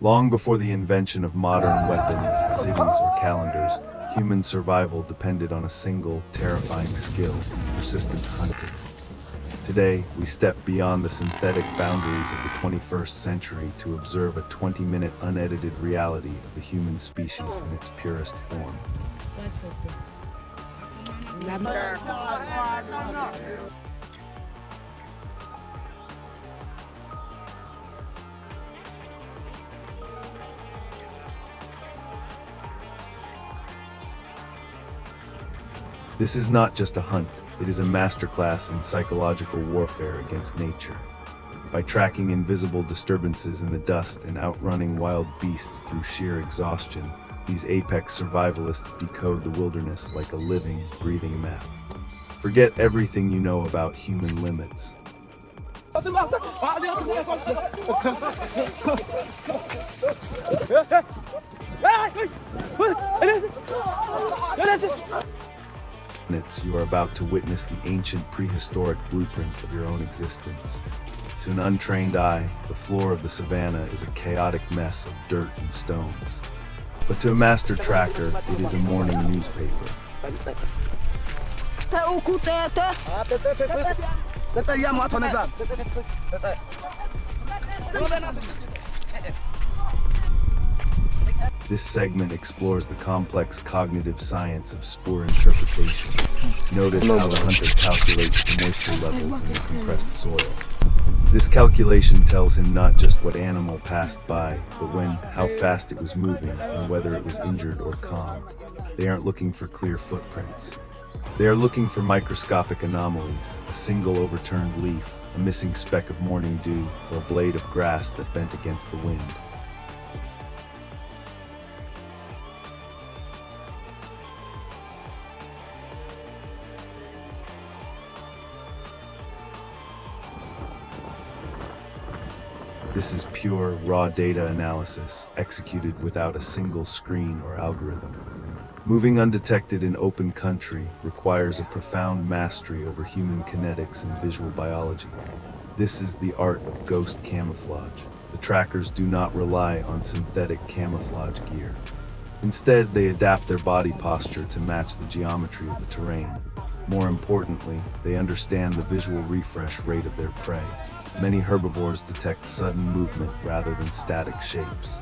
Long before the invention of modern weapons, cities, or calendars, human survival depended on a single, terrifying skill: persistent hunting. Today, we step beyond the synthetic boundaries of the 21st century to observe a 20-minute unedited reality of the human species in its purest form. This is not just a hunt, it is a masterclass in psychological warfare against nature. By tracking invisible disturbances in the dust and outrunning wild beasts through sheer exhaustion, these apex survivalists decode the wilderness like a living, breathing map. Forget everything you know about human limits. You are about to witness the ancient prehistoric blueprint of your own existence. To an untrained eye, the floor of the savannah is a chaotic mess of dirt and stones. But to a master tracker, it is a morning newspaper. This segment explores the complex cognitive science of spoor interpretation. Notice how the hunter calculates the moisture levels in the compressed soil. This calculation tells him not just what animal passed by, but when, how fast it was moving, and whether it was injured or calm. They aren't looking for clear footprints. They are looking for microscopic anomalies: a single overturned leaf, a missing speck of morning dew, or a blade of grass that bent against the wind. This is pure, raw data analysis, executed without a single screen or algorithm. Moving undetected in open country requires a profound mastery over human kinetics and visual biology. This is the art of ghost camouflage. The trackers do not rely on synthetic camouflage gear. Instead, they adapt their body posture to match the geometry of the terrain. More importantly, they understand the visual refresh rate of their prey. Many herbivores detect sudden movement rather than static shapes.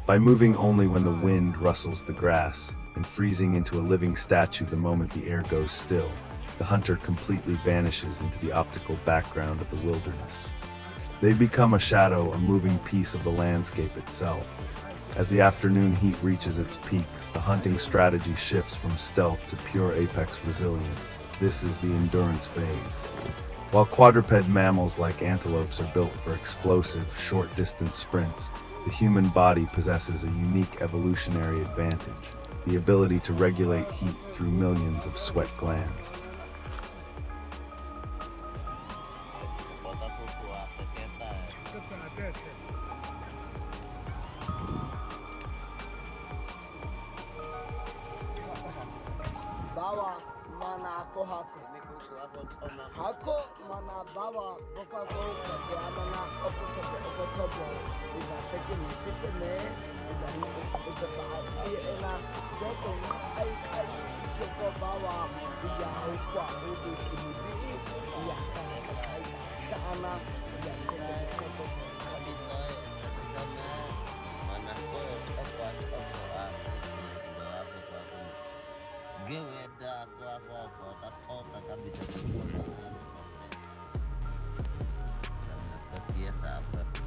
By moving only when the wind rustles the grass, and freezing into a living statue the moment the air goes still, the hunter completely vanishes into the optical background of the wilderness. They become a shadow, a moving piece of the landscape itself. As the afternoon heat reaches its peak, the hunting strategy shifts from stealth to pure apex resilience. This is the endurance phase. While quadruped mammals like antelopes are built for explosive, short-distance sprints, the human body possesses a unique evolutionary advantage: the ability to regulate heat through millions of sweat glands.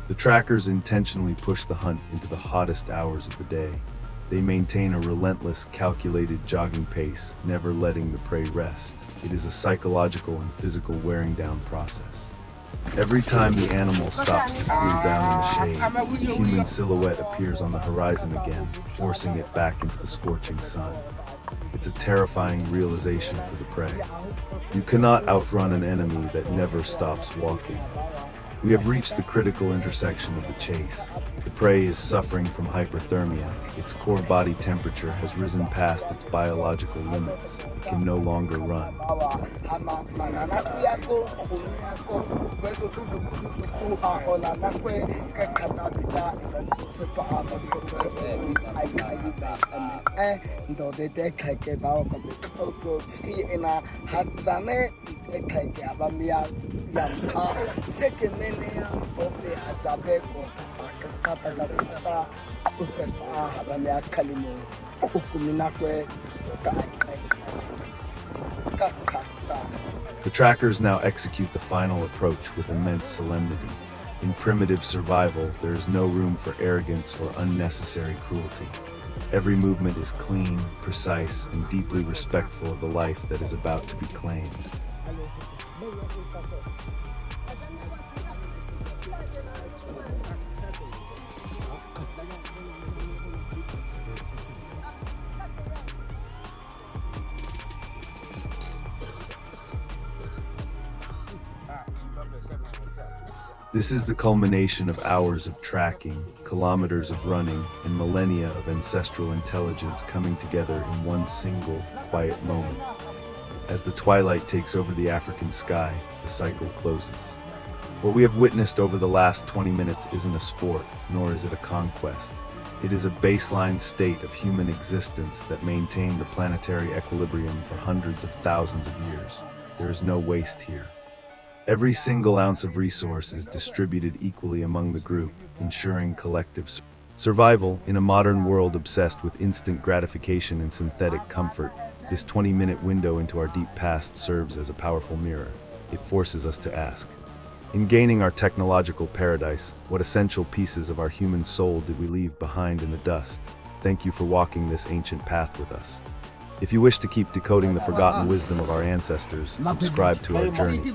The trackers intentionally push the hunt into the hottest hours of the day. They maintain a relentless, calculated jogging pace, never letting the prey rest. It is a psychological and physical wearing down process. Every time the animal stops to cool down in the shade, the human silhouette appears on the horizon again, forcing it back into the scorching sun. It's a terrifying realization for the prey. You cannot outrun an enemy that never stops walking. We have reached the critical intersection of the chase. The prey is suffering from hyperthermia. Its core body temperature has risen past its biological limits. It can no longer run. The trackers now execute the final approach with immense solemnity. In primitive survival, there is no room for arrogance or unnecessary cruelty. Every movement is clean, precise, and deeply respectful of the life that is about to be claimed. This is the culmination of hours of tracking, kilometers of running, and millennia of ancestral intelligence coming together in one single, quiet moment. As the twilight takes over the African sky, the cycle closes. What we have witnessed over the last 20 minutes isn't a sport, nor is it a conquest. It is a baseline state of human existence that maintained the planetary equilibrium for hundreds of thousands of years. There is no waste here. Every single ounce of resource is distributed equally among the group, ensuring collective survival. In a modern world obsessed with instant gratification and synthetic comfort, this 20-minute window into our deep past serves as a powerful mirror. It forces us to ask, in gaining our technological paradise, what essential pieces of our human soul did we leave behind in the dust? Thank you for walking this ancient path with us. If you wish to keep decoding the forgotten wisdom of our ancestors, subscribe to our journey.